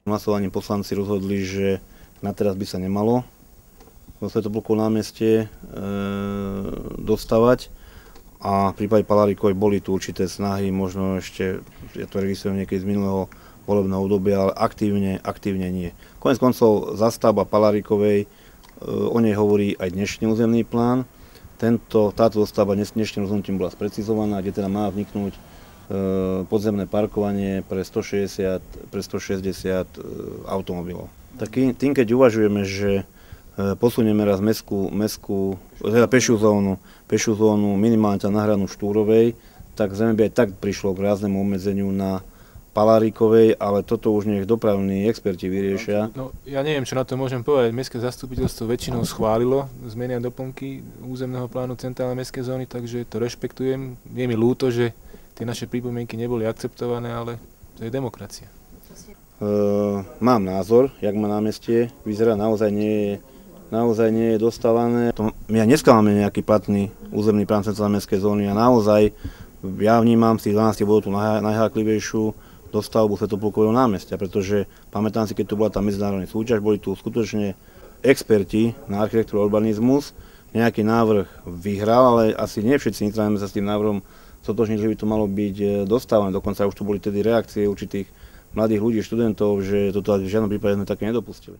Hlasovaním poslanci rozhodli, že na teraz by sa nemalo vo Svätoplukovom námestie dostávať a v prípade Palárikovej boli tu určité snahy, možno ešte, ja to registrujem niekedy z minulého volebného obdobia, ale aktívne nie. Koniec koncov zastavba Palárikovej, o nej hovorí aj dnešný územný plán. Táto dostavba dnešným rozhodnutím bola sprecizovaná, kde teda má vniknúť podzemné parkovanie pre 160 automobilov. Tým, keď uvažujeme, že posunieme raz pešiu zónu minimálne na hranu Štúrovej, tak zrejme by aj tak prišlo k ráznemu obmedzeniu na Palárikovej, ale toto už nech dopravní experti vyriešia. No, ja neviem, čo na to môžem povedať. Mestské zastupiteľstvo väčšinou schválilo zmeny a doplnky územného plánu centrálnej mestskej zóny, takže to rešpektujem. Je mi ľúto, že tie naše pripomienky neboli akceptované, ale to je demokracia. Mám názor, jak má námestie vyzerá, naozaj nie je dostávané. My aj dneska máme nejaký platný územný plán centrálnej mestskej zóny a naozaj ja vnímam z tých 12 bodov tú najháklivejšiu dostavbu Svätoplukového námestia, pretože pamätám si, keď tu bola tá medzinárodná súťaž, boli tu skutočne experti na architektúru a urbanizmus, nejaký návrh vyhral, ale asi nie všetci nitráneme sa s tým návrhom stotožniť, že by to malo byť dostávané. Dokonca už tu boli tedy reakcie určitých mladých ľudí, študentov, že toto v žiadnom prípade sme také nedopustili.